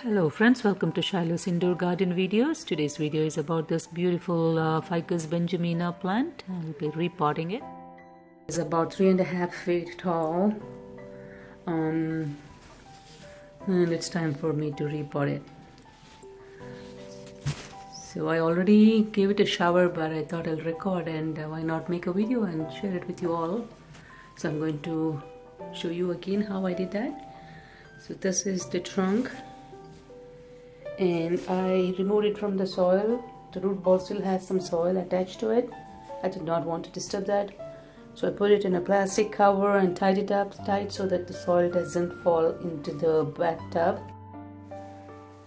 Hello friends, welcome to Shiloh's Indoor Garden videos. Today's video is about this beautiful Ficus Benjamina plant. I'll be repotting it. It's about 3.5 feet tall and it's time for me to repot it. So I already gave it a shower, but I thought I'll record and why not make a video and share it with you all. So I'm going to show you again how I did that. So this is the trunk. And I removed it from the soil. The root ball still has some soil attached to it. I did not want to disturb that, so I put it in a plastic cover and tied it up tight so that the soil doesn't fall into the bathtub.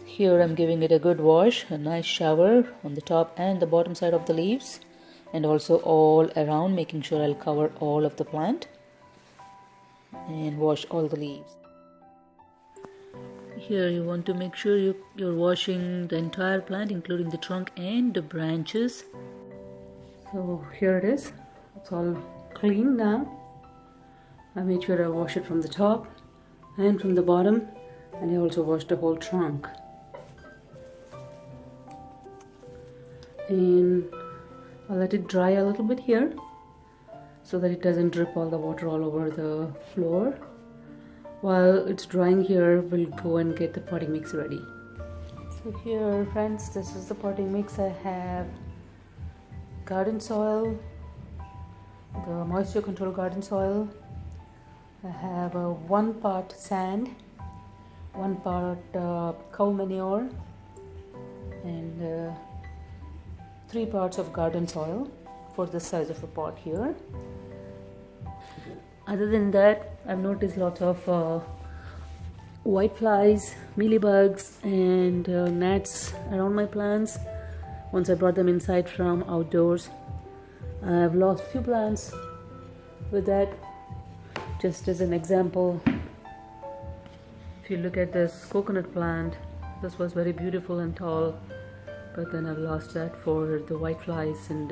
Here I'm giving it a good wash, a nice shower on the top and the bottom side of the leaves, and also all around, making sure I'll cover all of the plant and wash all the leaves. Here you want to make sure you're washing the entire plant, including the trunk and the branches. So here it is. It's all clean now. I made sure I wash it from the top and from the bottom, and I also washed the whole trunk. And I'll let it dry a little bit here so that it doesn't drip all the water all over the floor. While it's drying here, we'll go and get the potting mix ready. So here friends, this is the potting mix. I have garden soil, the moisture control garden soil. I have 1 part sand, 1 part cow manure, and 3 parts of garden soil for the size of a pot here. Other than that, I've noticed lots of white flies, mealybugs and gnats around my plants once I brought them inside from outdoors. I've lost few plants with that. Just as an example, if you look at this coconut plant, this was very beautiful and tall, but then I've lost that for the white flies and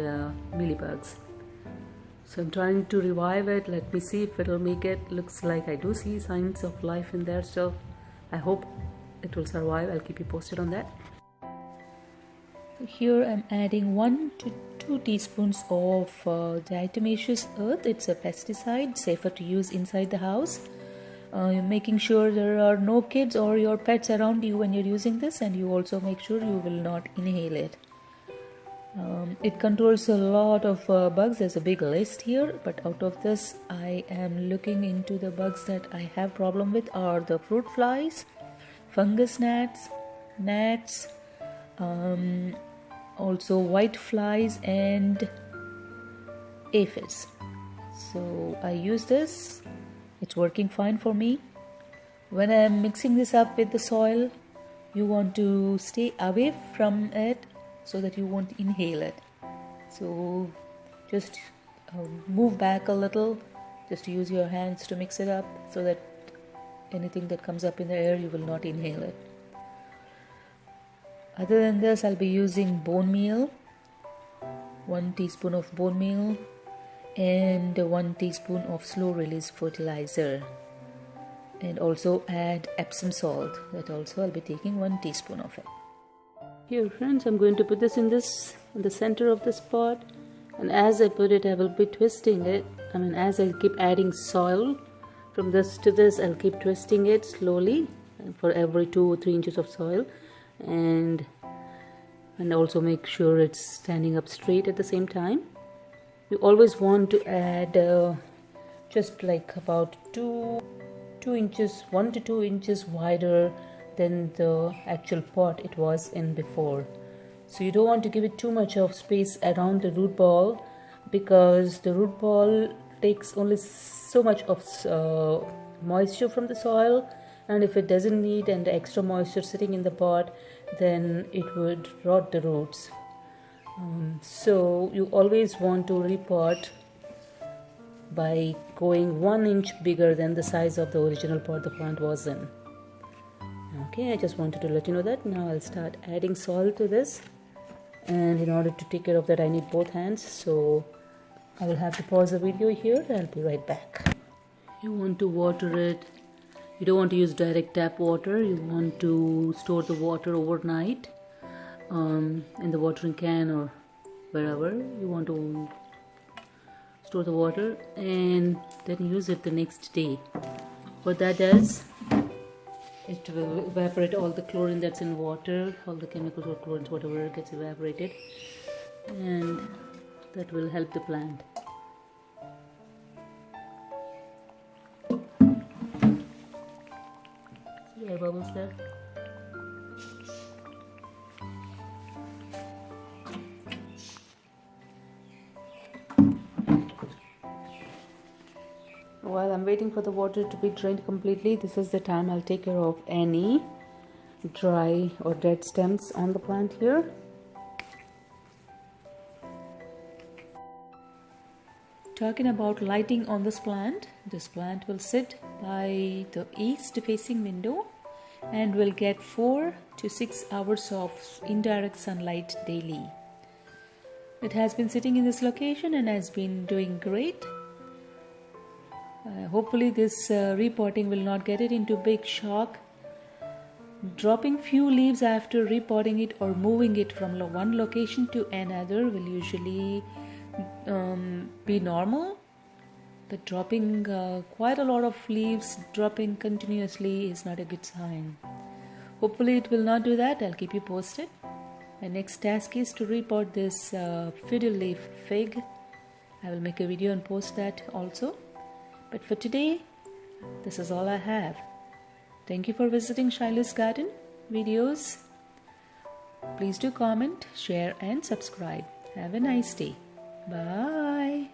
mealybugs. So I'm trying to revive it. Let me see if it'll make it. Looks like I do see signs of life in there still. I hope it will survive. I'll keep you posted on that. Here I'm adding 1 to 2 teaspoons of diatomaceous earth. It's a pesticide, safer to use inside the house. You're making sure there are no kids or your pets around you when you're using this, and you also make sure you will not inhale it. It controls a lot of bugs. There's a big list here, but out of this I am looking into the bugs that I have problem with are the fruit flies, fungus gnats, also white flies and aphids. So I use this. It's working fine for me. When I'm mixing this up with the soil, you want to stay away from it so that you won't inhale it. So just move back a little, just use your hands to mix it up so that anything that comes up in the air, you will not inhale it. Other than this, I'll be using bone meal, 1 teaspoon of bone meal and 1 teaspoon of slow release fertilizer, and also add Epsom salt. That also I'll be taking 1 teaspoon of it. Here friends, I'm going to put this in the center of this pot, and as I put it, I will be twisting it. As I keep adding soil from this to this, I'll keep twisting it slowly for every 2 or 3 inches of soil, and also make sure it's standing up straight at the same time. You always want to add just like about 2 inches, 1 to 2 inches wider than the actual pot it was in before. So you don't want to give it too much of space around the root ball, because the root ball takes only so much of moisture from the soil, and if it doesn't need and the extra moisture sitting in the pot, then it would rot the roots. So you always want to repot by going 1 inch bigger than the size of the original pot the plant was in. Okay, I just wanted to let you know that. Now I'll start adding soil to this, and in order to take care of that I need both hands, so I will have to pause the video here. I'll be right back. You want to water it You don't want to use direct tap water. You want to store the water overnight in the watering can or wherever you want to store the water, and then use it the next day. What that does, it will evaporate all the chlorine that's in water, all the chemicals or chlorine, whatever gets evaporated, and that will help the plant. See air bubbles there? While I'm waiting for the water to be drained completely, this is the time I'll take care of any dry or dead stems on the plant here. Talking about lighting on this plant will sit by the east facing window and will get 4 to 6 hours of indirect sunlight daily. It has been sitting in this location and has been doing great. Hopefully this repotting will not get it into big shock. Dropping few leaves after repotting it or moving it from one location to another will usually be normal, but dropping quite a lot of leaves, dropping continuously, is not a good sign. Hopefully it will not do that. I'll keep you posted. My next task is to repot this fiddle leaf fig. I will make a video and post that also. But for today, this is all I have. Thank you for visiting Shailus Garden videos. Please do comment, share and subscribe. Have a nice day. Bye.